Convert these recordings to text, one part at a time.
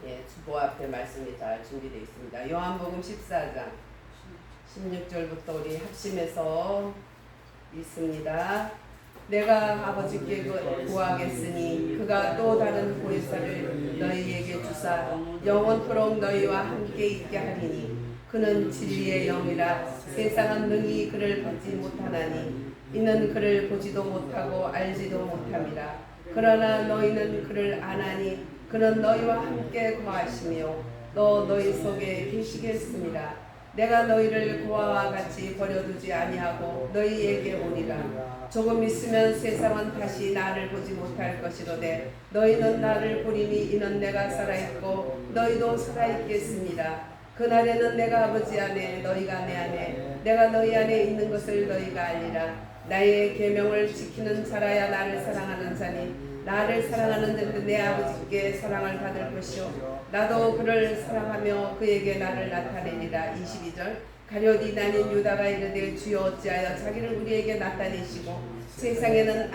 예, 주보 앞에 말씀이 잘 준비되어 있습니다. 요한복음 14장 16절부터 우리 합심해서 읽습니다. 내가 아버지께 구하겠으니 그가 또 다른 보혜사를 너희에게 주사 영원토록 너희와 함께 있게 하리니 그는 진리의 영이라 세상은 능히 그를 받지 못하나니 이는 그를 보지도 못하고 알지도 못함이라. 그러나 너희는 그를 아나니 그는 너희와 함께 거하시며 또 너희 속에 계시겠습니다. 내가 너희를 고아와 같이 버려두지 아니하고 너희에게 오리라. 조금 있으면 세상은 다시 나를 보지 못할 것이로되 너희는 나를 보리니 이는 내가 살아있고 너희도 살아있겠습니다. 그날에는 내가 아버지 안에 너희가 내 안에 내가 너희 안에 있는 것을 너희가 알리라. 나의 계명을 지키는 자라야 나를 사랑하는 자니 나를 사랑하는 자는 내 아버지께 사랑을 받을 것이요 나도 그를 사랑하며 그에게 나를 나타내리라. 22절 가룟 나는 유다가 이르되 주여 어찌하여 자기를 우리에게 나타내시고 세상에는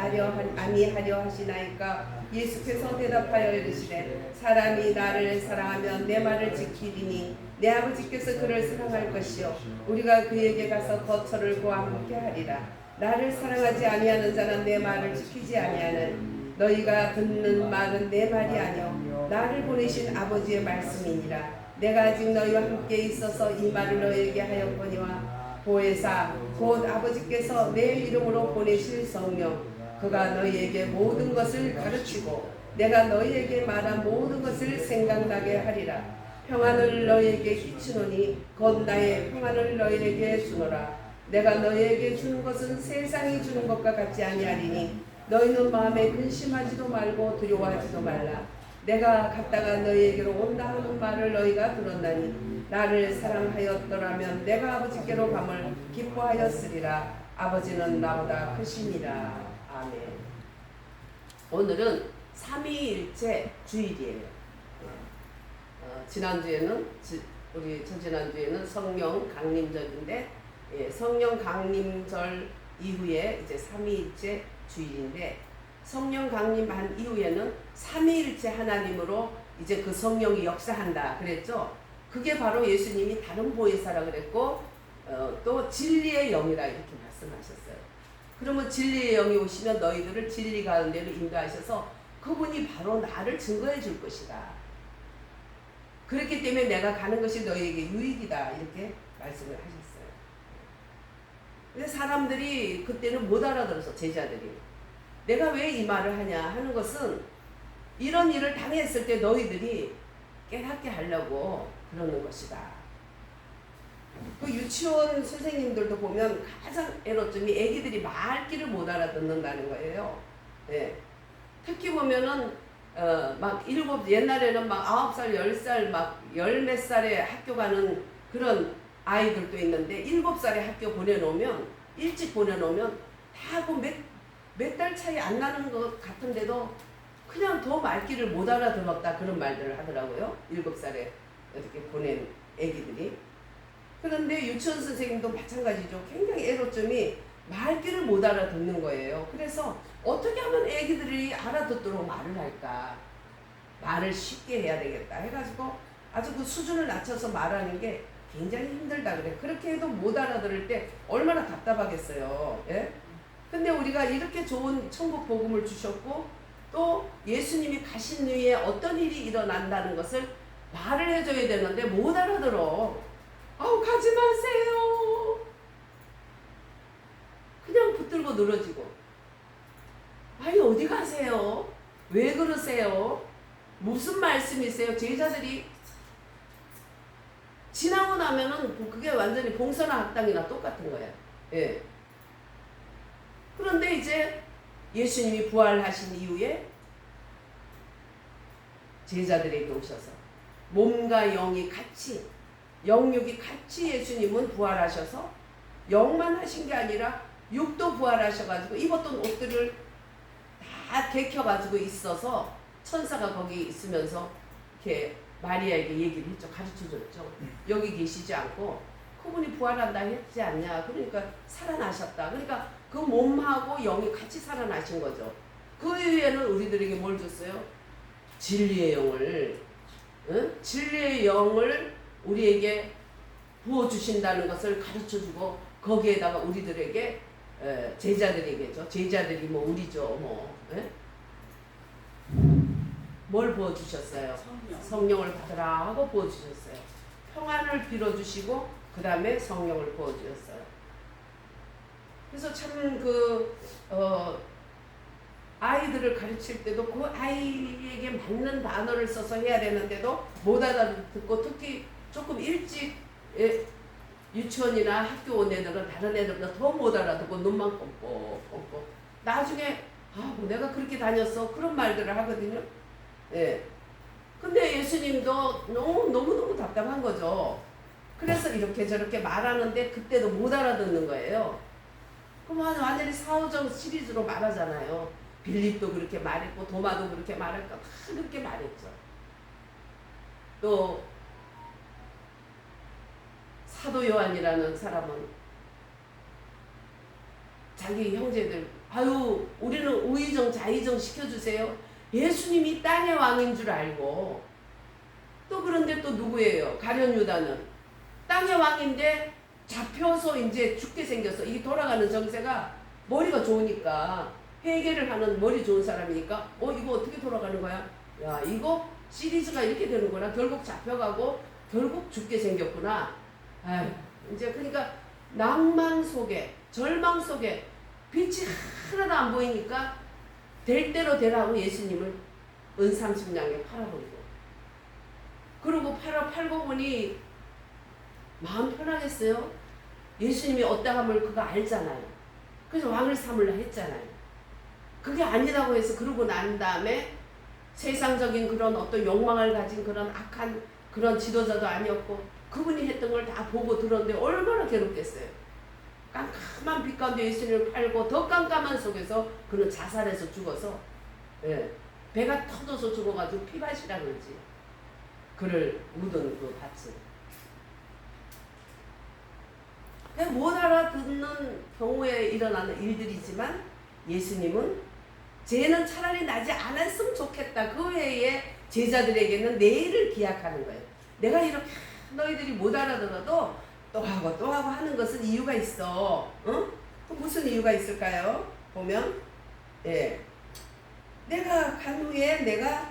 아니하려 하시나이까. 예수께서 대답하여 이르시되 사람이 나를 사랑하면 내 말을 지키리니 내 아버지께서 그를 사랑할 것이요 우리가 그에게 가서 거처를 그와 함께 하리라. 나를 사랑하지 아니하는 자는 내 말을 지키지 아니하는 너희가 듣는 말은 내 말이 아니요 나를 보내신 아버지의 말씀이니라. 내가 아직 너희와 함께 있어서 이 말을 너희에게 하였거니와 보혜사 곧 아버지께서 내 이름으로 보내실 성령 그가 너희에게 모든 것을 가르치고 내가 너희에게 말한 모든 것을 생각나게 하리라. 평안을 너희에게 끼치노니 곧 나의 평안을 너희에게 주노라. 내가 너희에게 주는 것은 세상이 주는 것과 같지 아니하리니 너희는 마음에 근심하지도 말고 두려워하지도 말라. 내가 갔다가 너희에게로 온다 하는 말을 너희가 들었나니 나를 사랑하였더라면 내가 아버지께로 감을 기뻐하였으리라. 아버지는 나보다 크시니라. 아멘. 오늘은 삼위일체 주일이에요. 지난주에는 우리 저지난주에는 성령 강림절인데 성령 강림절 이후에 이제 삼위일체 주일인데 성령 강림한 이후에는 삼위일체 하나님으로 이제 그 성령이 역사한다 그랬죠. 그게 바로 예수님이 다른 보혜사라 그랬고 또 진리의 영이라 이렇게 말씀하셨어요. 그러면 진리의 영이 오시면 너희들을 진리 가운데로 인도하셔서 그분이 바로 나를 증거해 줄 것이다. 그렇기 때문에 내가 가는 것이 너희에게 유익이다 이렇게 말씀을 하셨어요. 근데 사람들이 그때는 못 알아들어서 제자들이 내가 왜 이 말을 하냐 하는 것은 이런 일을 당했을 때 너희들이 깨닫게 하려고 그러는 것이다. 그 유치원 선생님들도 보면 가장 애로점이 애기들이 말귀를 못 알아듣는다는 거예요. 네. 특히 보면은 막 옛날에는 막 9살, 10살, 막 열 몇 살에 학교 가는 그런 아이들도 있는데 7살에 학교 보내놓으면 일찍 보내놓으면 다 그 몇 달 차이 안 나는 것 같은데도 그냥 더 말귀를 못 알아들었다 그런 말들을 하더라고요. 7살에 이렇게 보낸 애기들이. 그런데 유치원 선생님도 마찬가지죠. 굉장히 애로점이 말귀를 못 알아듣는 거예요. 그래서 어떻게 하면 애기들이 알아듣도록 말을 할까? 말을 쉽게 해야 되겠다 해가지고 아주 그 수준을 낮춰서 말하는 게 굉장히 힘들다 그래. 그렇게 해도 못 알아들을 때 얼마나 답답하겠어요. 예? 근데 우리가 이렇게 좋은 천국 복음을 주셨고 또 예수님이 가신 후에 어떤 일이 일어난다는 것을 말을 해줘야 되는데 못 알아들어. 아우 가지 마세요. 그냥 붙들고 늘어지고. 아니 어디 가세요? 왜 그러세요? 무슨 말씀이세요? 제자들이 지나고 나면은 그게 완전히 봉선화 학당이나 똑같은 거야. 예. 그런데 이제 예수님이 부활하신 이후에 제자들에게 오셔서 몸과 영이 같이 영육이 같이 예수님은 부활하셔서 영만 하신 게 아니라 육도 부활하셔가지고 입었던 옷들을 다 개켜가지고 있어서 천사가 거기 있으면서 이렇게 마리아에게 얘기를 했죠. 가르쳐줬죠. 여기 계시지 않고 그분이 부활한다 했지 않냐. 그러니까 살아나셨다. 그러니까 그 몸하고 영이 같이 살아나신 거죠. 그 이후에는 우리들에게 뭘 줬어요? 진리의 영을 진리의 영을 우리에게 부어주신다는 것을 가르쳐주고 거기에다가 우리들에게 제자들에게죠. 제자들이 뭐 우리죠. 뭐 뭘 부어주셨어요? 성령을 받으라 하고 부어주셨어요. 평안을 빌어주시고 그 다음에 성령을 부어주셨어요. 그래서 참 아이들을 가르칠 때도 그 아이에게 맞는 단어를 써서 해야 되는데도 못 알아듣고 특히 조금 일찍 유치원이나 학교 온 애들은 다른 애들보다 더 못 알아듣고 눈만 껌껌 나중에 뭐 내가 그렇게 다녔어 그런 말들을 하거든요. 예. 근데 예수님도 너무 답답한 거죠. 그래서 이렇게 저렇게 말하는데 그때도 못 알아듣는 거예요. 그럼 완전히 사오정 시리즈로 말하잖아요. 빌립도 그렇게 말했고 도마도 그렇게 말했고 다 그렇게 말했죠. 또 사도 요한이라는 사람은 자기 형제들 우리는 우의정 자의정 시켜주세요. 예수님이 땅의 왕인 줄 알고 또 그런데 또 누구예요? 가룟 유다는 땅의 왕인데 잡혀서 이제 죽게 생겼어. 이 돌아가는 정세가 머리가 좋으니까 회개를 하는 머리 좋은 사람이니까 이거 어떻게 돌아가는 거야? 야 이거 시리즈가 이렇게 되는구나. 결국 잡혀가고 결국 죽게 생겼구나. 이제 그러니까 낭만 속에 절망 속에 빛이 하나도 안 보이니까 될 대로 되라고 예수님을 은 30냥에 팔아버리고 그러고 팔고 보니 마음 편하겠어요? 예수님이 어떠함을 그거 알잖아요. 그래서 왕을 삼으려 했잖아요. 그게 아니라고 해서 그러고 난 다음에 세상적인 그런 어떤 욕망을 가진 그런 악한 그런 지도자도 아니었고 그분이 했던 걸 다 보고 들었는데 얼마나 괴롭겠어요. 깜깜한 빛 가운데 예수님을 팔고 더 깜깜한 속에서 그는 자살해서 죽어서 배가 터져서 죽어가지고 피밭이라 그러지. 그를 묻은 그 밭을. 못 알아듣는 경우에 일어나는 일들이지만 예수님은 죄는 차라리 나지 않았으면 좋겠다. 그 외에 제자들에게는 내일을 기약하는 거예요. 내가 이렇게 너희들이 못 알아들어도 또 하고 하는 것은 이유가 있어. 무슨 이유가 있을까요? 보면 내가 간 후에 내가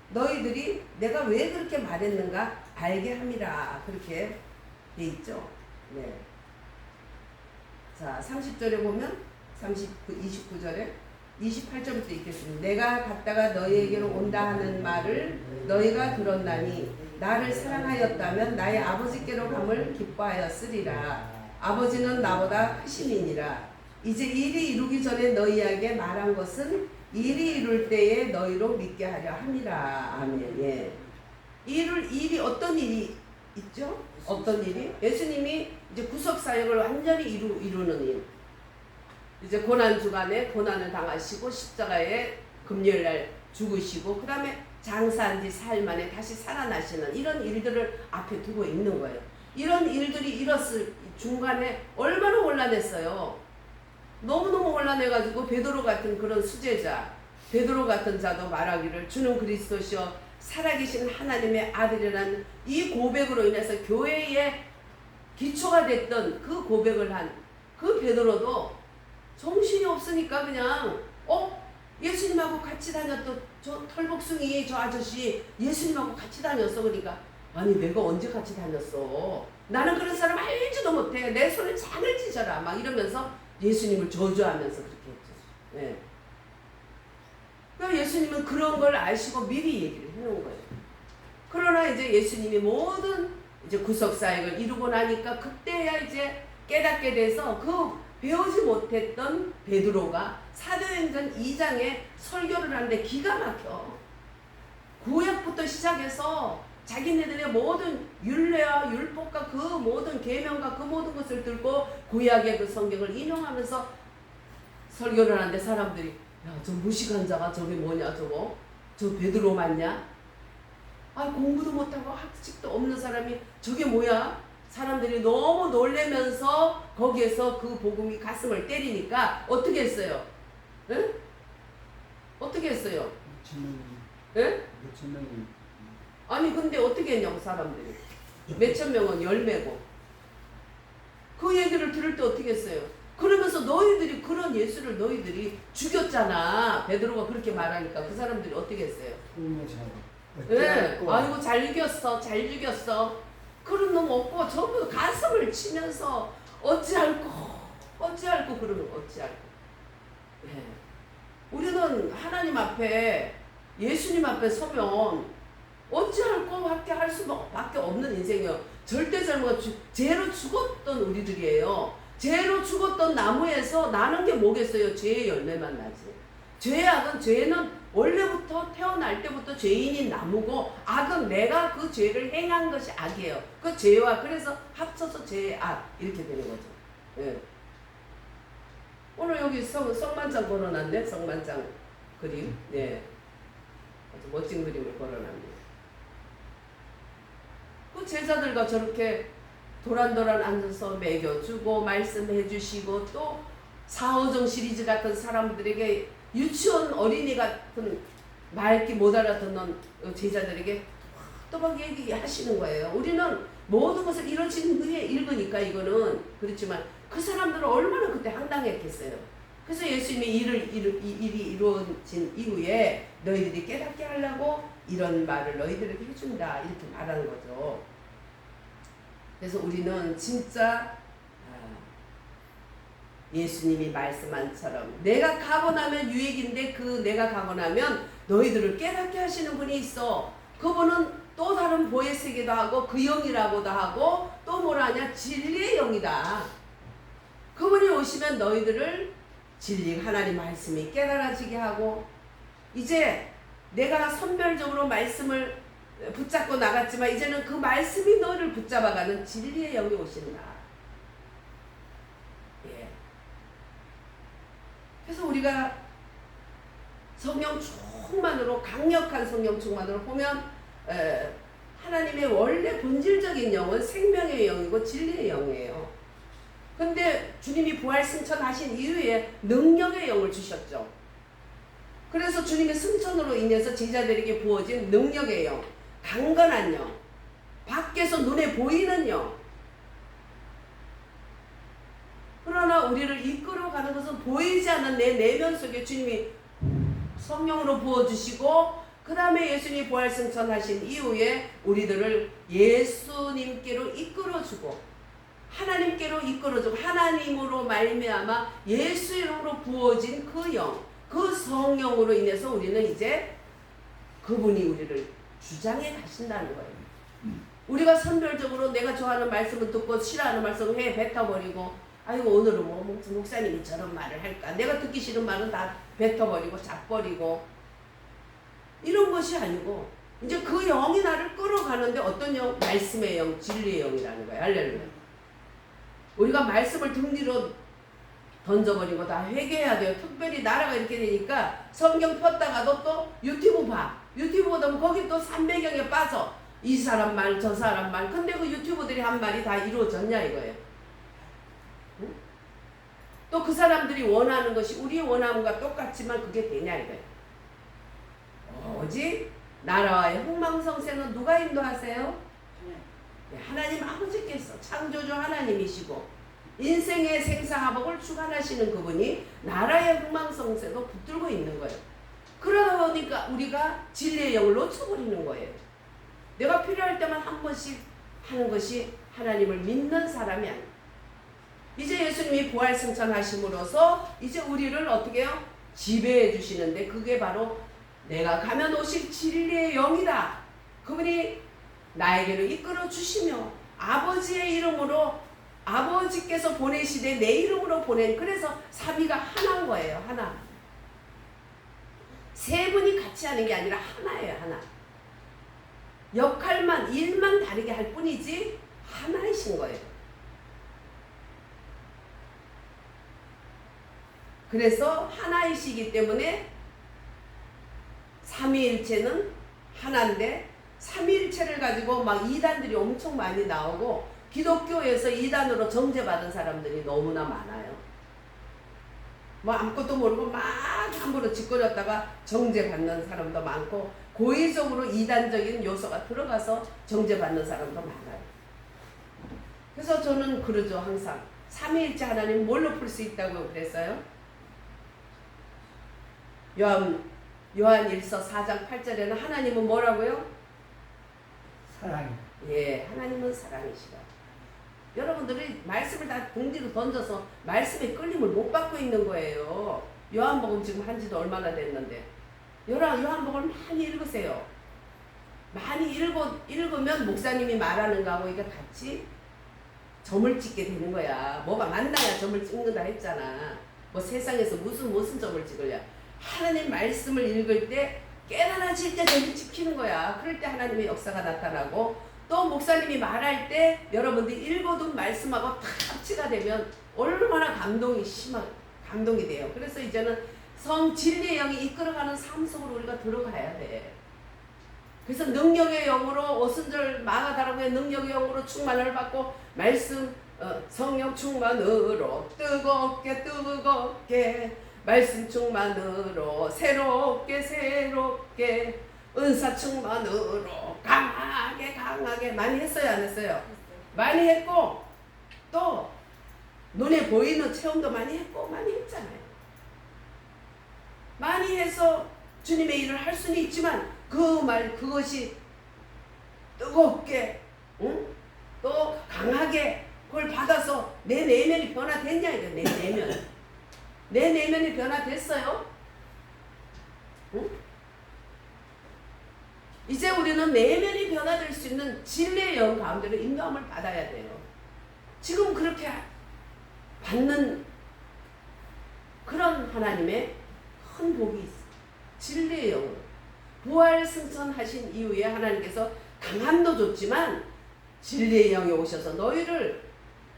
너희들이 내가 왜 그렇게 말했는가 알게 함이라 그렇게 돼 있죠. 네. 자 30절에 보면 29절에 28절부터 읽겠습니다. 내가 갔다가 너희에게로 온다 하는 말을 너희가 들었나니 나를 사랑하였다면 나의 아버지께로 감을 기뻐하였으리라. 아버지는 나보다 크심이니라. 이제 일이 이루기 전에 너희에게 말한 것은 일이 이룰 때에 너희로 믿게 하려 함이라. 아멘. 예. 일이 어떤 일이 있죠? 어떤 일이? 예수님이 이제 구속 사역을 완전히 이루는 일. 이제 고난 주간에 고난을 당하시고 십자가에 금요일날 죽으시고 그 다음에 장사한 지 사흘 만에 다시 살아나시는 이런 일들을 앞에 두고 있는 거예요. 이런 일들이 일었을 중간에 얼마나 혼란했어요. 너무너무 혼란해가지고 베드로 같은 그런 수제자, 베드로 같은 자도 말하기를 주는 그리스도시여 살아계신 하나님의 아들이라는 이 고백으로 인해서 교회의 기초가 됐던 그 고백을 한 그 베드로도 정신이 없으니까 그냥 예수님하고 같이 다녔던 저 털복숭이 저 아저씨 예수님하고 같이 다녔어. 그러니까 아니 내가 언제 같이 다녔어. 나는 그런 사람 알지도 못해. 내 손에 장을 찢어라. 막 이러면서 예수님을 저주하면서 그렇게 했죠. 네. 그러니까 예수님은 그런 걸 아시고 미리 얘기를 해놓은 거예요. 그러나 이제 예수님이 모든 이제 구속사역을 이루고 나니까 그때야 이제 깨닫게 돼서 그 배우지 못했던 베드로가 사도행전 2장에 설교를 하는데 기가 막혀. 구약부터 시작해서 자기네들의 모든 율례와 율법과 그 모든 계명과 그 모든 것을 들고 구약의 그 성경을 인용하면서 설교를 하는데 사람들이 야, 저 무식한 자가 저게 뭐냐 저거? 저 베드로 맞냐? 공부도 못하고 학식도 없는 사람이 저게 뭐야? 사람들이 너무 놀래면서 거기에서 그 복음이 가슴을 때리니까 어떻게 했어요? 응? 어떻게 했어요? 몇천 명이 응? 몇천 명이 아니 근데 어떻게 했냐고 사람들이. 몇천 명은 열매고. 그 얘기를 들을 때 어떻게 했어요? 그러면서 너희들이 그런 예수를 너희들이 죽였잖아. 베드로가 그렇게 말하니까 그 사람들이 어떻게 했어요? 네. 아이고 잘 죽였어. 잘 죽였어. 그런 놈 없고 전부 가슴을 치면서 어찌할꼬 그러는 거 어찌할꼬. 네. 우리는 하나님 앞에 예수님 앞에 서면 어찌할꼬 밖에 할 수밖에 없는 인생이에요. 절대 잘못 죄로 죽었던 우리들이에요. 죄로 죽었던 나무에서 나는 게 뭐겠어요? 죄의 열매만 나지. 죄는 원래부터 태어날 때부터 죄인인 나무고 악은 내가 그 죄를 행한 것이 악이에요. 그 죄와 그래서 합쳐서 죄의 악 이렇게 되는 거죠. 예. 오늘 여기 성만장 걸어놨네. 성만장 그림. 네. 아주 멋진 그림을 걸어놨네요. 그 제자들과 저렇게 도란도란 앉아서 먹여주고 말씀해주시고 또 사어정 시리즈 같은 사람들에게 유치원 어린이 같은 맑기 못 알아듣는 제자들에게 또 막 얘기하시는 거예요. 우리는 모든 것을 이루어진 후에 읽으니까 이거는 그렇지만 그 사람들은 얼마나 그때 황당했겠어요. 그래서 예수님이 일이 이루어진 이후에 너희들이 깨닫게 하려고 이런 말을 너희들에게 해준다 이렇게 말하는 거죠. 그래서 우리는 진짜 예수님이 말씀한처럼 내가 가고 나면 유익인데 그 내가 가고 나면 너희들을 깨닫게 하시는 분이 있어. 그분은 또 다른 보의 세계도 하고 그 영이라고도 하고 또 뭐라 하냐 진리의 영이다. 그분이 오시면 너희들을 진리 하나님 말씀이 깨달아지게 하고 이제 내가 선별적으로 말씀을 붙잡고 나갔지만 이제는 그 말씀이 너를 붙잡아가는 진리의 영이 오신다. 예. 그래서 우리가 성령 충만으로 강력한 성령 충만으로 보면 하나님의 원래 본질적인 영은 생명의 영이고 진리의 영이에요. 근데 주님이 부활 승천하신 이후에 능력의 영을 주셨죠. 그래서 주님의 승천으로 인해서 제자들에게 부어진 능력의 영, 강건한 영, 밖에서 눈에 보이는 영. 그러나 우리를 이끌어가는 것은 보이지 않는 내 내면 속에 주님이 성령으로 부어주시고 그 다음에 예수님이 부활 승천하신 이후에 우리들을 예수님께로 이끌어주고 하나님께로 이끌어주고 하나님으로 말미암아 예수 이름으로 부어진 그 영, 그 성령으로 인해서 우리는 이제 그분이 우리를 주장해 가신다는 거예요. 우리가 선별적으로 내가 좋아하는 말씀을 듣고 싫어하는 말씀을 뱉어버리고 아이고 오늘은 뭐 목사님이 저런 말을 할까 내가 듣기 싫은 말은 다 뱉어버리고 잡버리고 이런 것이 아니고 이제 그 영이 나를 끌어가는데 어떤 영? 말씀의 영, 진리의 영이라는 거예요. 할렐루야. 우리가 말씀을 등 뒤로 던져버리고 다 회개해야 돼요. 특별히 나라가 이렇게 되니까 성경 폈다가도 또 유튜브 봐. 유튜브 보다 보면 거기 또 삼배경에 빠져. 이 사람 말, 저 사람 말. 근데 그 유튜브들이 한 말이 다 이루어졌냐 이거예요. 응? 또 그 사람들이 원하는 것이 우리 원함과 똑같지만 그게 되냐 이거예요. 오직 나라와의 흥망성쇠는 누가 인도하세요? 하나님 아버지께서 창조주 하나님이시고 인생의 생사화복을 주관하시는 그분이 나라의 흥망성쇠도 붙들고 있는 거예요. 그러다 보니까 우리가 진리의 영을 놓쳐버리는 거예요. 내가 필요할 때만 한 번씩 하는 것이 하나님을 믿는 사람이 아니에요. 이제 예수님이 부활 승천하심으로써 이제 우리를 어떻게 해요? 지배해 주시는데 그게 바로 내가 가면 오실 진리의 영이다. 그분이 나에게로 이끌어 주시며 아버지의 이름으로 아버지께서 보내시되 내 이름으로 보낸 그래서 삼위가 하나인 거예요. 하나. 세 분이 같이 하는 게 아니라 하나예요. 하나. 역할만 일만 다르게 할 뿐이지 하나이신 거예요. 그래서 하나이시기 때문에 삼위일체는 하나인데 삼위일체를 가지고 막 이단들이 엄청 많이 나오고 기독교에서 이단으로 정죄받은 사람들이 너무나 많아요. 뭐 아무것도 모르고 막 함부로 짓거렸다가 정죄받는 사람도 많고 고의적으로 이단적인 요소가 들어가서 정죄받는 사람도 많아요. 그래서 저는 그러죠. 항상 삼위일체 하나님 뭘로 풀 수 있다고 그랬어요? 요한일서 4장 8절에는 하나님은 뭐라고요? 사랑이. 예, 하나님은 사랑이시다. 여러분들이 말씀을 다 공지로 던져서 말씀에 끌림을 못 받고 있는 거예요. 요한복음 지금 한지도 얼마나 됐는데 요한복음을 많이 읽으세요. 많이 읽으면 목사님이 말하는 거하고 이게 같이 점을 찍게 되는 거야. 뭐가 만나야 점을 찍는다 했잖아. 뭐 세상에서 무슨 점을 찍으려. 하나님 말씀을 읽을 때 깨달아질 때 점이 찍히는 거야. 그럴 때 하나님의 역사가 나타나고 또 목사님이 말할 때 여러분들이 읽어둔 말씀하고 다 합치가 되면 얼마나 감동이 돼요. 그래서 이제는 성 진리의 영이 이끌어가는 삶 속으로 우리가 들어가야 돼. 그래서 능력의 영으로 오순절 마가다락의 능력의 영으로 충만을 받고 말씀 성령 충만으로 뜨겁게 말씀 충만으로 새롭게 은사 충만으로 강하게 많이 했어요, 안 했어요? 많이 했고 또 눈에 보이는 체험도 많이 했고 많이 했잖아요. 많이 해서 주님의 일을 할 수는 있지만 그것이 뜨겁게 또 강하게 그걸 받아서 내 내면이 변화됐냐 이거. 내 내면이 변화됐어요? 이제 우리는 내면이 변화될 수 있는 진리의 영 가운데로 인도함을 받아야 돼요. 지금 그렇게 받는 그런 하나님의 큰 복이 있어요. 진리의 영으로 부활 승천하신 이후에 하나님께서 강함도 줬지만 진리의 영이 오셔서 너희를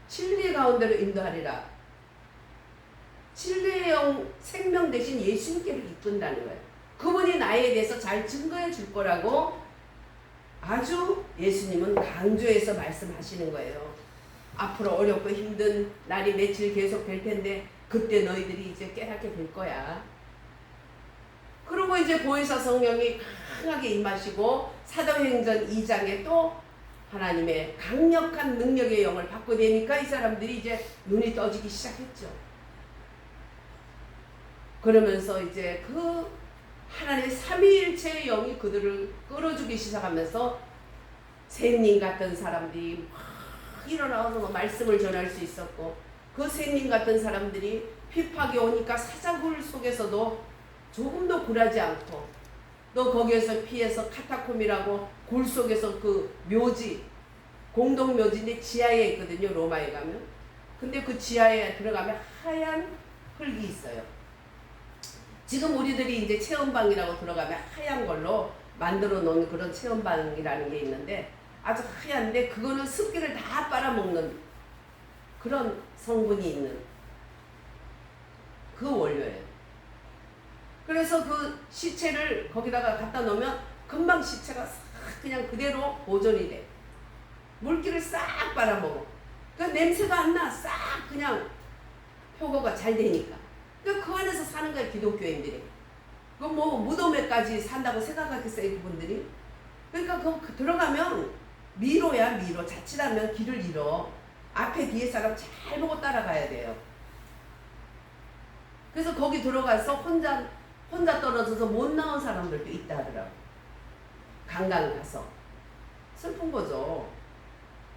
진리 가운데로 인도하리라. 진리의 영 생명 대신 예수님께로 이끈다는 거예요. 그분이 나에 대해서 잘 증거해 줄 거라고 아주 예수님은 강조해서 말씀하시는 거예요. 앞으로 어렵고 힘든 날이 며칠 계속 될 텐데 그때 너희들이 이제 깨닫게 될 거야. 그리고 이제 보혜사 성령이 강하게 임하시고 사도행전 2장에 또 하나님의 강력한 능력의 영을 받고 되니까 이 사람들이 이제 눈이 떠지기 시작했죠. 그러면서 이제 그 하나님의 삼위일체의 영이 그들을 끌어주기 시작하면서 샌님 같은 사람들이 막 일어나서 말씀을 전할 수 있었고 그 샌님 같은 사람들이 핍박이 오니까 사자굴 속에서도 조금도 굴하지 않고 또 거기에서 피해서 카타콤이라고 굴 속에서 그 묘지 공동묘지인데 지하에 있거든요. 로마에 가면. 근데 그 지하에 들어가면 하얀 흙이 있어요. 지금 우리들이 이제 체험방이라고 들어가면 하얀 걸로 만들어 놓은 그런 체험방이라는 게 있는데 아주 하얀데 그거는 습기를 다 빨아먹는 그런 성분이 있는 그 원료예요. 그래서 그 시체를 거기다가 갖다 놓으면 금방 시체가 싹 그냥 그대로 보존이 돼. 물기를 싹 빨아먹어. 그 냄새도 안 나. 싹 그냥 표고가 잘 되니까. 그 안에서 사는 거야 기독교인들이. 그 뭐 무덤에까지 산다고 생각하겠어요 그분들이. 그러니까 그 들어가면 미로야 미로. 자칫하면 길을 잃어. 앞에 뒤에 사람 잘 보고 따라가야 돼요. 그래서 거기 들어가서 혼자 떨어져서 못 나온 사람들도 있다 하더라고. 강강 가서. 슬픈 거죠.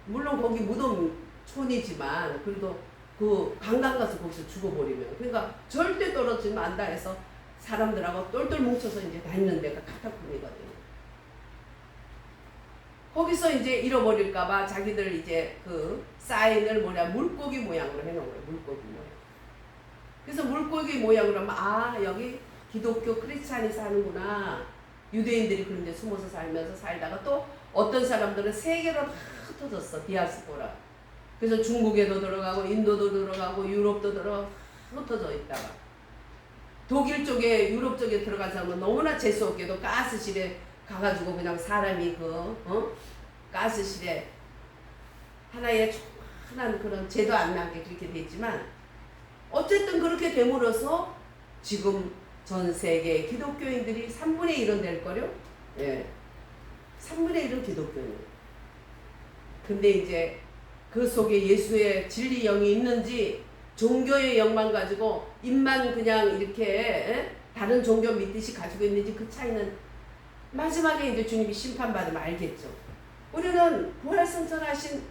물론 거기 무덤촌이지만 그래도 그 강강 가서 거기서 죽어버리면 그러니까 절대 떨어지면 안다 해서 사람들하고 똘똘 뭉쳐서 이제 다니는 데가 카타콤이거든요. 거기서 이제 잃어버릴까봐 자기들 이제 그 사인을 물고기 모양으로 해놓은 거예요. 물고기 모양. 그래서 물고기 모양으로 하면 여기 기독교 크리스찬이 사는구나. 유대인들이 그런 데 숨어서 살다가 또 어떤 사람들은 세계로 다 흩어졌어. 디아스포라. 그래서 중국에도 들어가고 인도도 들어가고 유럽도 들어가고 흩어져 있다가 독일 쪽에 유럽 쪽에 들어간 사람은 너무나 재수없게도 가스실에 가가지고 그냥 사람이 가스실에 하나의 조그만한 그런 죄도 안 남게 그렇게 됐지만 어쨌든 그렇게 됨으로써 지금 전 세계 기독교인들이 3분의 1은 될 거요. 예. 3분의 1은 기독교예요. 근데 이제 그 속에 예수의 진리 영이 있는지 종교의 영만 가지고 입만 그냥 이렇게 예? 다른 종교 믿듯이 가지고 있는지 그 차이는 마지막에 이제 주님이 심판받으면 알겠죠. 우리는 부활승천하신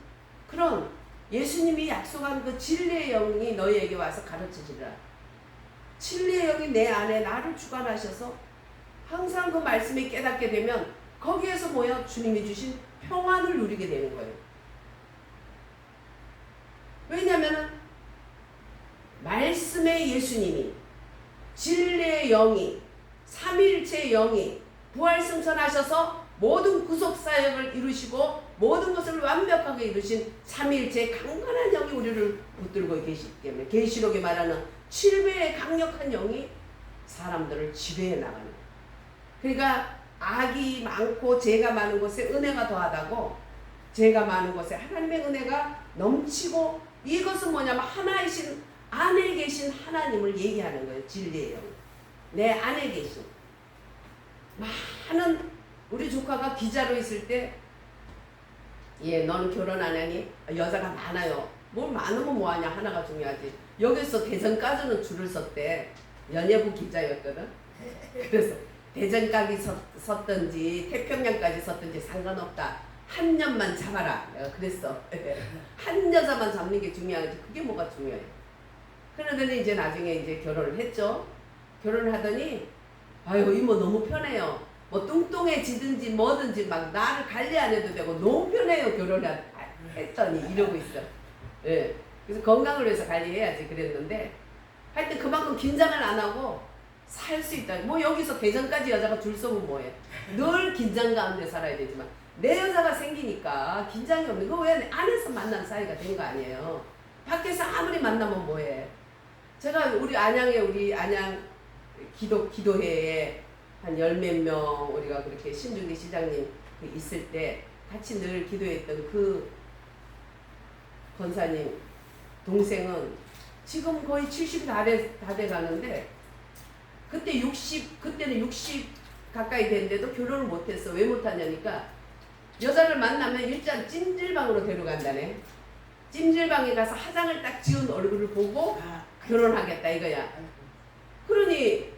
그런 예수님이 약속한 그 진리의 영이 너희에게 와서 가르치시리라. 진리의 영이 내 안에 나를 주관하셔서 항상 그 말씀이 깨닫게 되면 거기에서 뭐야? 주님이 주신 평안을 누리게 되는 거예요. 왜냐하면 말씀의 예수님이 진리의 영이 삼위일체의 영이 부활승천하셔서 모든 구속사역을 이루시고 모든 것을 완벽하게 이루신 삼위일체의 강건한 영이 우리를 붙들고 계시기 때문에 계시록에 말하는 7배의 강력한 영이 사람들을 지배해 나가는 거예요. 그러니까 악이 많고 죄가 많은 곳에 은혜가 더하다고 죄가 많은 곳에 하나님의 은혜가 넘치고 이것은 뭐냐면 하나이신 안에 계신 하나님을 얘기하는 거예요. 진리의 영. 내 안에 계신 많은 우리 조카가 기자로 있을 때 예, 너는 결혼 안 하니? 여자가 많아요. 뭘 많으면 뭐하냐 하나가 중요하지. 여기서 대전까지는 줄을 섰대. 연예부 기자였거든. 그래서 대전까지 섰든지 태평양까지 섰든지 상관없다. 한 년만 잡아라. 내가 그랬어. 한 여자만 잡는 게 중요하지. 그게 뭐가 중요해. 그러더니 이제 나중에 이제 결혼을 했죠. 결혼을 하더니 아유 이모 너무 편해요. 뭐 뚱뚱해지든지 뭐든지 막 나를 관리 안 해도 되고 너무 편해요. 결혼을 했더니 이러고 있어. 예. 그래서 건강을 위해서 관리해야지 그랬는데 하여튼 그만큼 긴장을 안 하고 살 수 있다. 뭐 여기서 대전까지 여자가 줄 서면 뭐해. 늘 긴장 가운데 살아야 되지만 내 여자가 생기니까 긴장이 없는 거 왜 안에서 만난 사이가 된 거 아니에요. 밖에서 아무리 만나면 뭐해. 제가 우리 안양 기도회에 한 열 몇 명 우리가 그렇게 신중기 시장님 있을 때 같이 늘 기도했던 그 권사님 동생은 지금 거의 70이 다 돼 가는데 그때는 60 가까이 됐는데도 결혼을 못했어. 왜 못하냐니까 여자를 만나면 일단 찜질방으로 데려간다네. 찜질방에 가서 화장을 딱 지운 얼굴을 보고 결혼하겠다 이거야. 그러니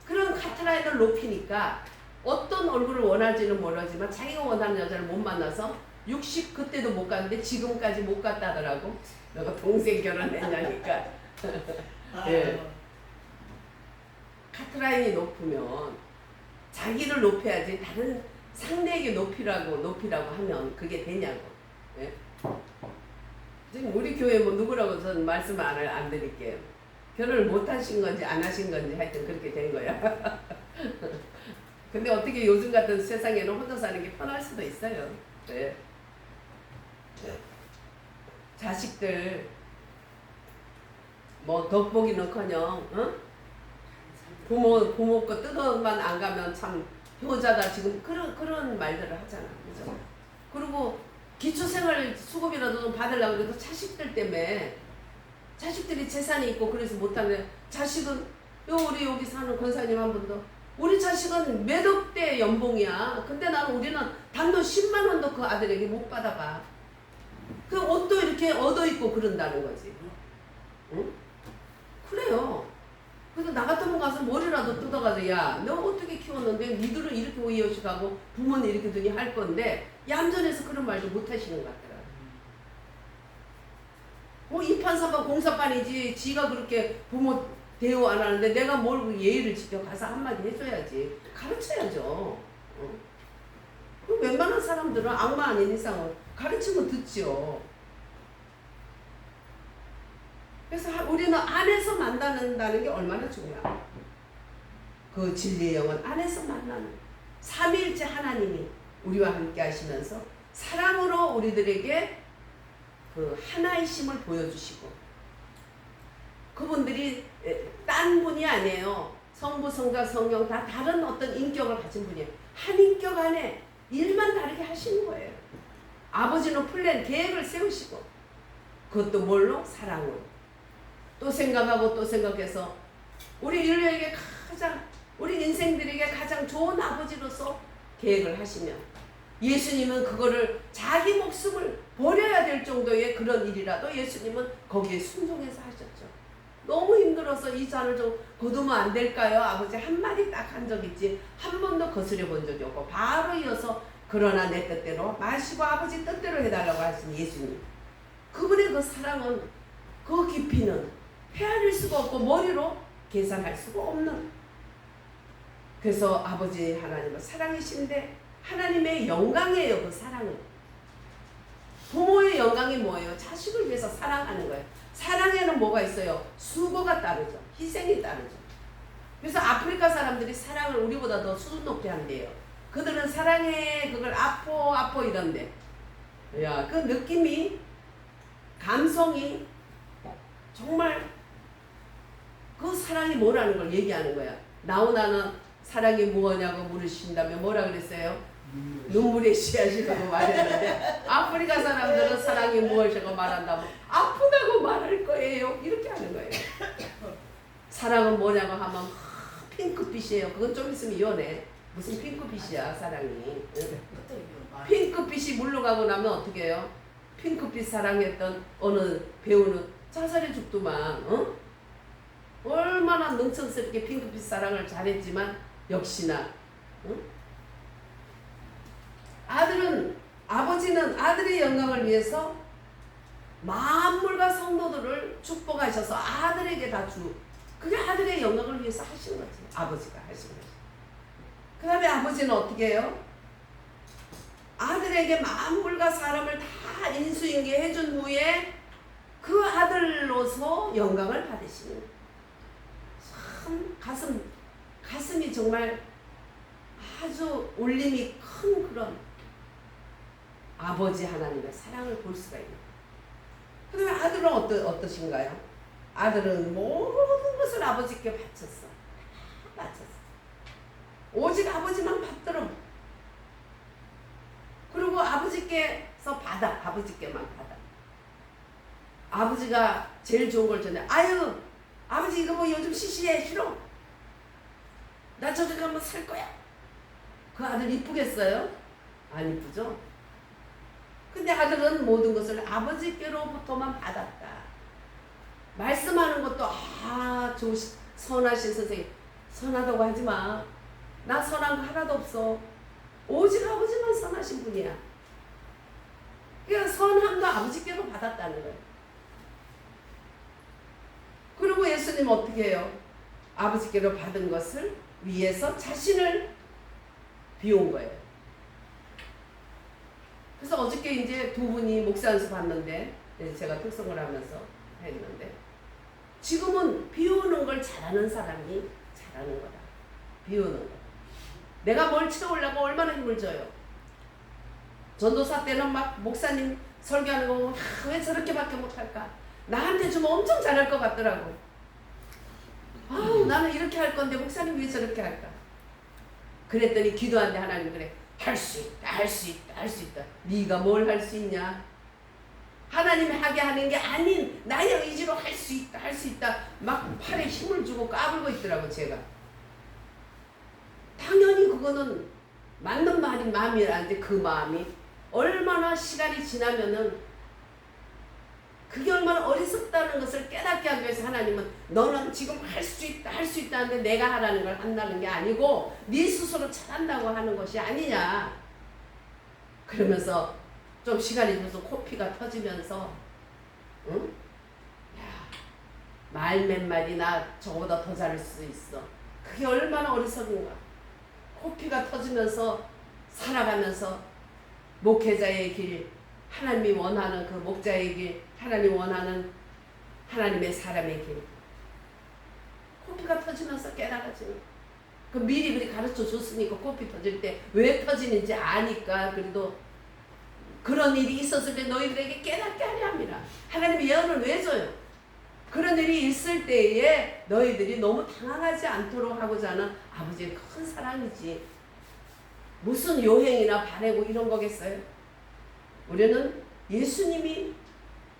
그런 카트라인을 높이니까 어떤 얼굴을 원할지는 모르지만 자기가 원하는 여자를 못 만나서 60 그때도 못 갔는데 지금까지 못 갔다 하더라고. 내가 동생 결혼했냐니까. 예. 카트라인이 높으면 자기를 높여야지 다른 상대에게 높이라고 하면 그게 되냐고. 예? 지금 우리 교회 뭐 누구라고 저는 말씀 안 드릴게요. 결혼을 못 하신 건지 안 하신 건지 하여튼 그렇게 된 거야. 근데 어떻게 요즘 같은 세상에는 혼자 사는 게 편할 수도 있어요. 네. 자식들 뭐 덕보기는커녕 부모 거 뜯어만 안 가면 참 효자다 지금 그런 말들을 하잖아. 그죠? 그리고 기초생활 수급이라도 좀 받으려고 해도 자식들 때문에 자식들이 재산이 있고 그래서 못하는 자식은 우리 여기 사는 권사님 한 분도 우리 자식은 몇억 대 연봉이야. 근데 우리는 단돈 10만 원도 그 아들에게 못 받아봐. 그 옷도 이렇게 얻어입고 그런다는 거지. 응? 그래요. 그래서 나 같으면 가서 머리라도 뜯어가지고 야 너 어떻게 키웠는데 니들은 이렇게 오이오식하고 부모는 이렇게 두니 할 건데 얌전해서 그런 말도 못 하시는 것 같더라. 뭐 이판사반 공사반이지 지가 그렇게 부모 대우 안 하는데 내가 뭘 예의를 지켜 가서 한마디 해줘야지. 가르쳐야죠. 어? 웬만한 사람들은 악마 아닌 이상은 가르치면 듣지요. 그래서 우리는 안에서 만나는다는 게 얼마나 중요해요. 그 진리의 영은 안에서 만나는 삼위일체 하나님이 우리와 함께 하시면서 사랑으로 우리들에게 그 하나이심을 보여주시고 그분들이 딴 분이 아니에요. 성부, 성자, 성령 다 다른 어떤 인격을 가진 분이에요. 한 인격 안에 일만 다르게 하시는 거예요. 아버지는 플랜, 계획을 세우시고 그것도 뭘로? 사랑으로. 또 생각하고 또 생각해서 우리 인류에게 우리 인생들에게 가장 좋은 아버지로서 계획을 하시면 예수님은 그거를 자기 목숨을 버려야 될 정도의 그런 일이라도 예수님은 거기에 순종해서 하셨죠. 너무 힘들어서 이 잔을 좀 거두면 안 될까요? 아버지 한마디 딱 한 적 있지 한 번도 거스려 본 적이 없고 바로 이어서 그러나 내 뜻대로 마시고 아버지 뜻대로 해달라고 하신 예수님. 그분의 그 사랑은 그 깊이는 헤아릴 수가 없고 머리로 계산할 수가 없는. 그래서 아버지 하나님은 사랑이신데 하나님의 영광이에요. 그 사랑은. 부모의 영광이 뭐예요? 자식을 위해서 사랑하는 거예요. 사랑에는 뭐가 있어요? 수고가 따르죠. 희생이 따르죠. 그래서 아프리카 사람들이 사랑을 우리보다 더 수준 높게 한대요. 그들은 사랑해 그걸 아포 이런데 야, 그 느낌이 감성이 정말 그 사랑이 뭐라는 걸 얘기하는 거야. 나오나는 사랑이 무엇냐고 물으신다면 뭐라 그랬어요? 눈물의 씨앗이라고 말했는데 아프리카 사람들은 사랑이 무엇이라고 말한다면 아프다고 말할 거예요. 이렇게 하는 거예요. 사랑은 뭐냐고 하면 핑크빛이에요. 그건 좀 있으면 연해. 무슨 핑크빛이야 사랑이. 핑크빛이 물러가고 나면 어떻게 해요? 핑크빛 사랑했던 어느 배우는 자살해 죽더만. 얼마나 능청스럽게 핑크빛 사랑을 잘했지만 역시나 아버지는 아들의 영광을 위해서 만물과 성도들을 축복하셔서 아들에게 다 그게 아들의 영광을 위해서 하시는 거지. 아버지가 하시는 거지. 그 다음에 아버지는 어떻게 해요? 아들에게 만물과 사람을 다 인수인계 해준 후에 그 아들로서 영광을 받으시는 거예요. 참 가슴이 정말 아주 울림이 큰 그런 아버지 하나님의 사랑을 볼 수가 있는 거예요. 그 다음에 아들은 어떠신가요? 아들은 모든 것을 아버지께 바쳤어. 오직 아버지만 받들어. 그리고 아버지께서 받아. 아버지께만 받아. 아버지가 제일 좋은 걸 전해. 아유 아버지 이거 뭐 요즘 시시해 싫어. 나 저기 가면 살 거야. 그 아들 이쁘겠어요? 안 이쁘죠? 근데 아들은 모든 것을 아버지께로부터만 받았다. 말씀하는 것도 선하신 선생님. 선하다고 하지 마. 나 선한 거 하나도 없어. 오직 아버지만 선하신 분이야. 그러니까 선함도 아버지께로 받았다는 거예요. 그리고 예수님 어떻게 해요? 아버지께로 받은 것을 위해서 자신을 비운 거예요. 그래서 어저께 이제 두 분이 목사 연습 봤는데 제가 특성을 하면서 했는데 지금은 비우는 걸 잘하는 사람이 잘하는 거다. 비우는 거. 내가 뭘 채우려고 얼마나 힘을 줘요. 전도사 때는 막 목사님 설교하는 거 보면 왜 저렇게밖에 못할까? 나한테 주면 엄청 잘할 것 같더라고. 나는 이렇게 할 건데 목사님 왜 저렇게 할까? 그랬더니 기도하는데 하나님 그래. 할 수 있다. 네가 뭘 할 수 있냐? 하나님이 하게 하는 게 아닌 나의 의지로 할 수 있다. 막 팔에 힘을 주고 까불고 있더라고 제가. 당연히 그거는 맞는 마음이라는데 그 마음이 얼마나 시간이 지나면은 그게 얼마나 어리석다는 것을 깨닫게 하기 위해서 하나님은 너는 지금 할 수 있다 하는데 내가 하라는 걸 한다는 게 아니고 네 스스로 잘한다고 하는 것이 아니냐. 그러면서 좀 시간이 지나서 코피가 터지면서 말 몇 마디 나 저거보다 더 잘할 수 있어. 그게 얼마나 어리석은가. 코피가 터지면서 살아가면서 목회자의 길, 하나님이 원하는 그 목자의 길, 하나님이 원하는 하나님의 사람의 길. 코피가 터지면서 깨달아지는. 그 미리 가르쳐 줬으니까 코피 터질 때 왜 터지는지 아니까 그래도 그런 일이 있었을 때 너희들에게 깨닫게 하려 합니다. 하나님이 예언을 왜 줘요? 그런 일이 있을 때에 너희들이 너무 당황하지 않도록 하고자 하는 아버지의 큰 사랑이지. 무슨 요행이나 바래고 이런 거겠어요? 우리는 예수님이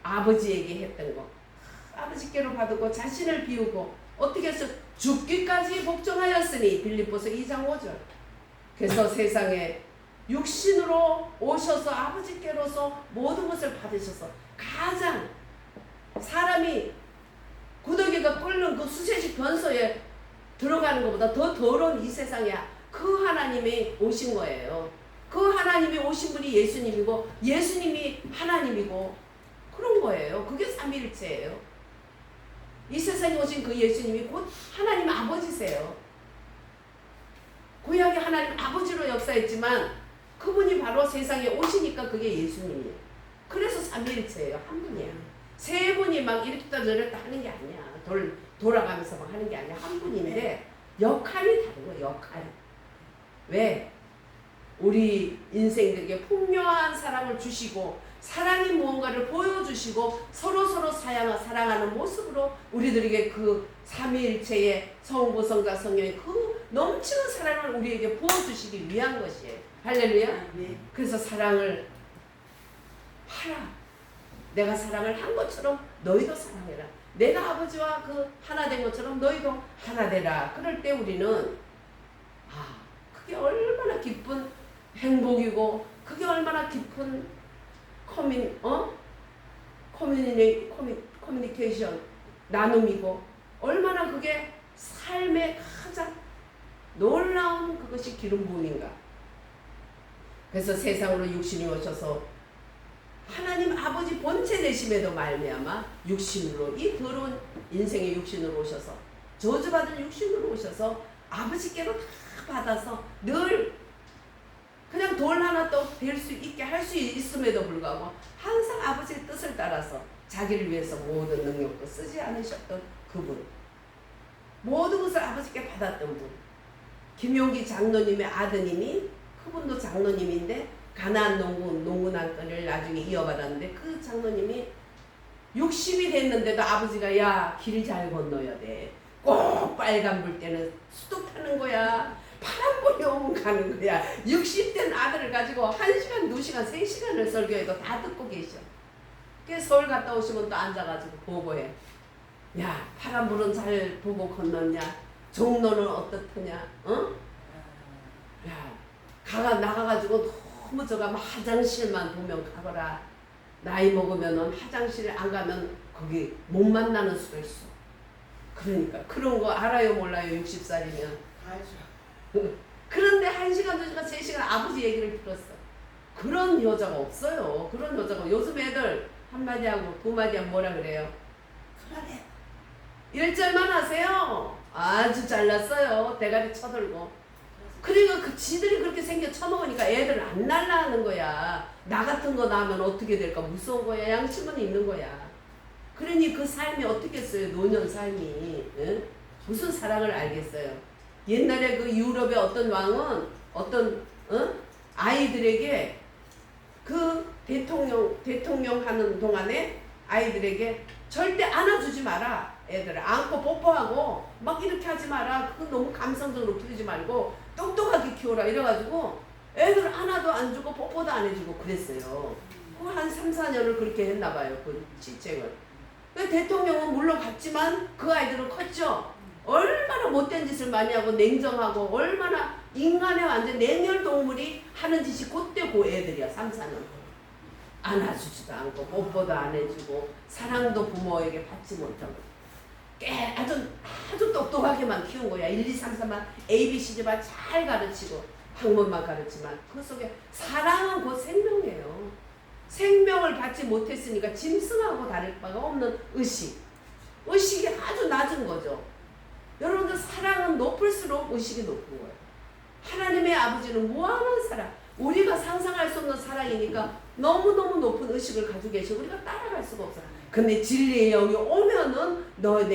아버지에게 했던 거. 아버지께로 받고 자신을 비우고 어떻게 해서 죽기까지 복종하였으니 빌립보서 2장 5절. 그래서 세상에 육신으로 오셔서 아버지께로서 모든 것을 받으셔서 가장 사람이 구더기가 끓는 그 수세식 변소에 들어가는 것보다 더 더러운 이 세상에 그 하나님이 오신 거예요. 그 하나님이 오신 분이 예수님이고 예수님이 하나님이고 그런 거예요. 그게 삼위일체예요. 이 세상에 오신 그 예수님이 곧 하나님 아버지세요. 구약의 하나님 아버지로 역사했지만 그분이 바로 세상에 오시니까 그게 예수님이에요. 그래서 삼위일체예요. 한 분이야. 세 분이 막 이렇다 저렇다 하는 게 아니야. 돌아가면서 막 하는 게 아니야. 한 분인데 역할이 다른 거예요. 역할이. 왜? 우리 인생들에게 풍요한 사랑을 주시고 사랑이 무언가를 보여주시고 서로 사랑하는 모습으로 우리들에게 그 삼위일체의 성부 성자 성령의 그 넘치는 사랑을 우리에게 부어주시기 위한 것이에요. 할렐루야. 그래서 사랑을 하라. 내가 사랑을 한 것처럼 너희도 사랑해라. 내가 아버지와 그 하나 된 것처럼 너희도 하나 되라. 그럴 때 우리는 그게 얼마나 기쁜 행복이고 그게 얼마나 깊은 커뮤니케이션 나눔이고 얼마나 그게 삶의 가장 놀라운 그것이 기름 부음인가. 그래서 세상으로 육신이 오셔서 하나님 아버지 본체 되심에도 말미암아 육신으로 이 더러운 인생의 육신으로 오셔서 저주받은 육신으로 오셔서 아버지께로 다 받아서 늘 그냥 돌 하나 또 될 수 있게 할 수 있음에도 불구하고 항상 아버지의 뜻을 따라서 자기를 위해서 모든 능력도 쓰지 않으셨던 그분, 모든 것을 아버지께 받았던 분. 김용기 장로님의 아드님이 그분도 장로님인데 가나안 농구 난건을 나중에 이어받았는데 그 장로님이 60이 됐는데도 아버지가 야 길 잘 건너야 돼. 꼭 빨간불 때는 수도 타는 거야. 파란불이 오면 가는 거야. 60된 아들을 가지고 1시간, 2시간, 3시간을 설교해도 다 듣고 계셔. 그래서 서울 갔다 오시면 또 앉아가지고 보고해. 야 파란불은 잘 보고 건넜냐? 종로는 어떻더냐? 어? 야 나가가지고 너무 저가 화장실만 보면 가거라. 나이 먹으면은 화장실 안 가면 거기 못 만나는 수가 있어. 그러니까 그런 거 알아요 몰라요 60살이면. 알죠. 그런데 1시간 2시간 3시간 아버지 얘기를 들었어. 그런 여자가 없어요. 그런 여자가 요즘 애들 한마디 하고 2마디 하면 뭐라 그래요? 그만해. 1절만 하세요. 아주 잘났어요. 대가리 쳐들고. 그러니까 그 지들이 그렇게 생겨 쳐먹으니까 애들 안 날라하는 거야. 나 같은 거 나면 어떻게 될까 무서운 거야. 양심은 있는 거야. 그러니 그 삶이 어떻겠어요. 노년 삶이. 응? 무슨 사랑을 알겠어요. 옛날에 그 유럽의 어떤 왕은 어떤 아이들에게 그 대통령 하는 동안에 아이들에게 절대 안아주지 마라. 애들을 안고 뽀뽀하고 막 이렇게 하지 마라. 그거 너무 감성적으로 키우지 말고 똑똑하게 키워라. 이래가지고 애들 안아도 안 주고 뽀뽀도 안 해주고 그랬어요. 한 3, 4년을 그렇게 했나봐요. 그 시책을. 대통령은 물론 갔지만 그 아이들은 컸죠. 얼마나 못된 짓을 많이 하고 냉정하고 얼마나 인간의 완전 냉혈동물이 하는 짓이 그때 그 애들이야. 3, 4년. 안아주지도 않고 뽀뽀도 안 해주고 사랑도 부모에게 받지 못하고 아주 똑똑하게만 키운 거야. 1, 2, 3, 4만 ABCD만 잘 가르치고 학문만 가르치만 그 속에 사랑은 곧 생명이에요. 생명을 받지 못했으니까 짐승하고 다를 바가 없는 의식이 아주 낮은 거죠. 여러분들 사랑은 높을수록 의식이 높은 거예요. 하나님의 아버지는 무한한 사랑, 우리가 상상할 수 없는 사랑이니까 너무너무 높은 의식을 가지고 계시고 우리가 따라갈 수가 없어요. 근데 진리의 영이 오면은 나에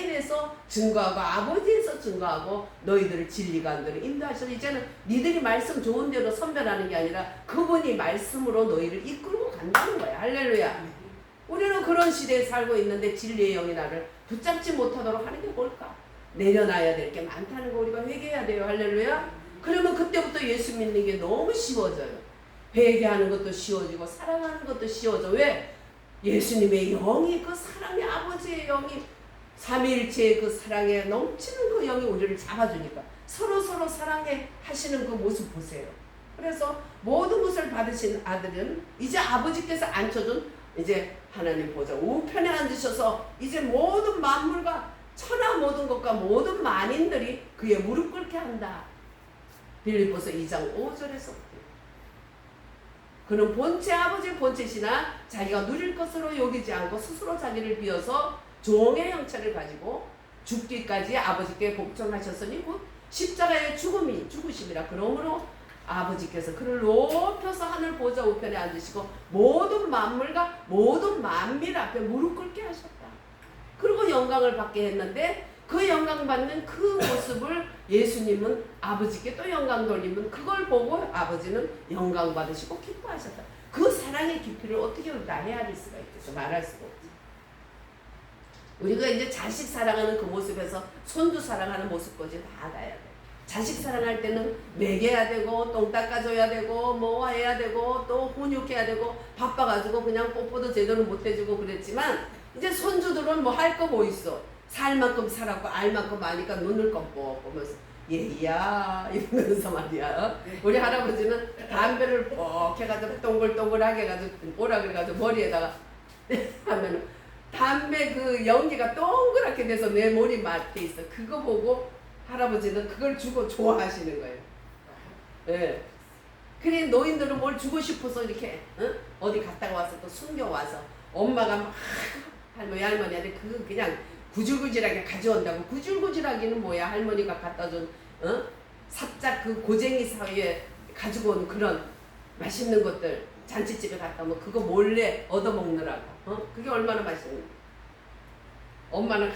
대해서 증거하고 아버지에서 증거하고 너희들을 진리가 안 되는 인도하셔서 이제는 니들이 말씀 좋은 대로 선별하는 게 아니라 그분이 말씀으로 너희를 이끌고 간다는 거야. 할렐루야. 우리는 그런 시대에 살고 있는데 진리의 영이 나를 붙잡지 못하도록 하는 게 뭘까? 내려놔야 될 게 많다는 거 우리가 회개해야 돼요. 할렐루야. 그러면 그때부터 예수 믿는 게 너무 쉬워져요. 회개하는 것도 쉬워지고 사랑하는 것도 쉬워져. 왜? 예수님의 영이 그 사랑의 아버지의 영이 삼위일체의 그 사랑에 넘치는 그 영이 우리를 잡아주니까 서로 사랑해 하시는 그 모습 보세요. 그래서 모든 것을 받으신 아들은 이제 아버지께서 앉혀준 이제 하나님 보좌 우편에 앉으셔서 이제 모든 만물과 천하 모든 것과 모든 만인들이 그의 무릎 꿇게 한다. 빌립보서 2장 5절에서 그는 본체 아버지의 본체시나 자기가 누릴 것으로 여기지 않고 스스로 자기를 비워서 종의 형체를 가지고 죽기까지 아버지께 복종하셨으니 곧 십자가의 죽으심이라. 그러므로 아버지께서 그를 높여서 하늘 보좌 우편에 앉으시고 모든 만물과 모든 만민 앞에 무릎 꿇게 하셨다. 그리고 영광을 받게 했는데 그 영광 받는 그 모습을 예수님은 아버지께 또 영광 돌리면 그걸 보고 아버지는 영광 받으시고 기뻐하셨다. 그 사랑의 깊이를 어떻게 우리가 헤아릴 수가 있겠어? 말할 수가 없지. 우리가 이제 자식 사랑하는 그 모습에서 손주 사랑하는 모습까지 다 가야 돼. 자식 사랑할 때는 먹여야 되고 똥 닦아줘야 되고 뭐 해야 되고 또 훈육해야 되고 바빠가지고 그냥 뽀뽀도 제대로 못 해주고 그랬지만 이제 손주들은 뭐 할 거 뭐 있어. 살 만큼 살았고 알 만큼 아니까 눈을 껌뻑 보면서 얘야 이러면서 말이야. 우리 할아버지는 담배를 뻑 해가지고 동글동글하게 해가지고 뭐라 그래가지고 머리에다가 하면은 담배 그 연기가 동그랗게 돼서 내 머리 맡에 있어. 그거 보고 할아버지는 그걸 주고 좋아하시는 거예요. 예. 그래 노인들은 뭘 주고 싶어서 이렇게 어디 갔다가 와서 또 숨겨와서 엄마가 막 할머니한테 그 그냥 구질구질하게 가져온다고. 구질구질하기는 뭐야. 할머니가 갖다 준 삽작 그 고쟁이 사이에 가지고 온 그런 맛있는 것들 잔치집에 갔다 오면 그거 몰래 얻어먹느라고. 그게 얼마나 맛있는. 엄마는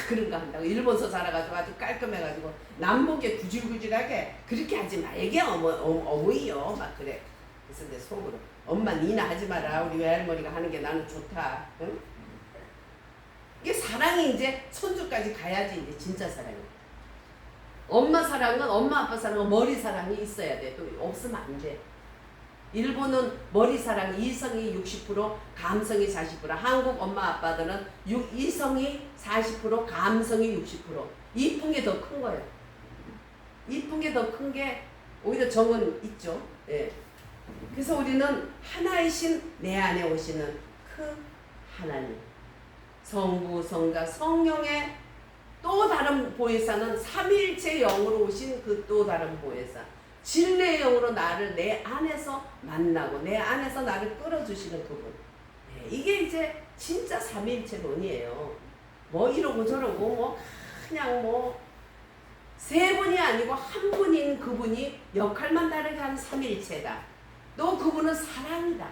그런 거 한다고. 일본서 살아가지고 아주 깔끔해가지고 남보게 구질구질하게 그렇게 하지 말게 어머니요 막 그래. 그래서 내 속으로 엄마 니나 하지 마라. 우리 외할머니가 하는 게 나는 좋다. 응? 이게 사랑이 이제 손주까지 가야지 이제 진짜 사랑이. 엄마 사랑은 엄마 아빠 사랑은 머리 사랑이 있어야 돼. 또 없으면 안 돼. 일본은 머리 사랑 이성이 60% 감성이 40%. 한국 엄마 아빠들은 이성이 40% 감성이 60%. 이쁜 게 더 큰 거예요. 이쁜 게 더 큰 게 오히려 정은 있죠. 예. 그래서 우리는 하나이신 내 안에 오시는 그 하나님 성부 성자 성령의 또 다른 보혜사는 삼위일체 영으로 오신 그 또 다른 보혜사 진리의 영으로 나를 내 안에서 만나고 내 안에서 나를 끌어주시는 그분. 네, 이게 이제 진짜 삼위일체론이에요. 뭐 이러고 저러고 뭐 그냥 뭐 세 분이 아니고 한 분인 그분이 역할만 다르게 하는 삼위일체다. 또 그분은 사랑이다.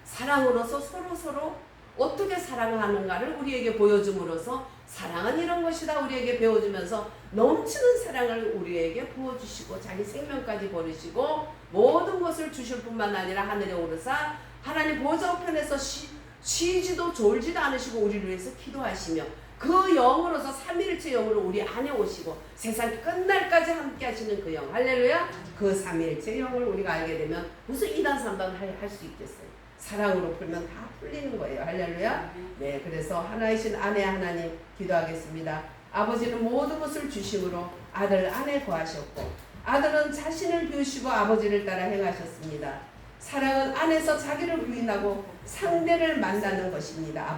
사랑으로서 서로 어떻게 사랑하는가를 우리에게 보여줌으로써 사랑은 이런 것이다 우리에게 배워주면서 넘치는 사랑을 우리에게 부어주시고 자기 생명까지 버리시고 모든 것을 주실 뿐만 아니라 하늘에 오르사 하나님 보좌 우편에서 쉬지도 졸지도 않으시고 우리를 위해서 기도하시며 그 영으로서 삼위일체 영으로 우리 안에 오시고 세상 끝날까지 함께 하시는 그 영. 할렐루야. 그 삼위일체 영을 우리가 알게 되면 무슨 2단 3단 할 수 있겠어요. 사랑으로 풀면 다 풀리는 거예요. 할렐루야. 네, 그래서 하나이신 아내 하나님 기도하겠습니다. 아버지는 모든 것을 주심으로 아들 안에 거하셨고 아들은 자신을 비우시고 아버지를 따라 행하셨습니다. 사랑은 안에서 자기를 부인하고 상대를 만나는 것입니다.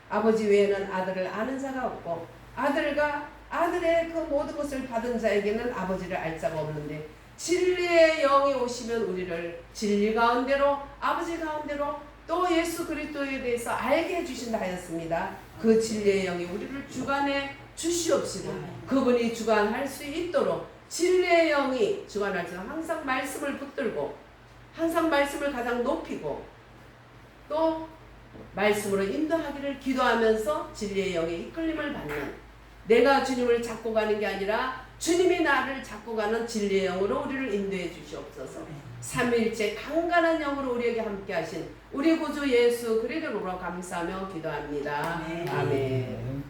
아버지 외에는 아들을 아는 자가 없고 아들과 아들의 그 모든 것을 받은 자에게는 아버지를 알 자가 없는데 진리의 영이 오시면 우리를 진리 가운데로 아버지 가운데로 또 예수 그리스도에 대해서 알게 해주신다 하였습니다. 그 진리의 영이 우리를 주관해 주시옵시고 그분이 주관할 수 있도록 진리의 영이 주관할 수 항상 말씀을 붙들고 항상 말씀을 가장 높이고 또 말씀으로 인도하기를 기도하면서 진리의 영의 이끌림을 받는 내가 주님을 잡고 가는 게 아니라 주님이 나를 잡고 가는 진리의 영으로 우리를 인도해 주시옵소서. 삼위일체 강간한 영으로 우리에게 함께 하신 우리 구주 예수 그리스도로 감사하며 기도합니다. 아멘.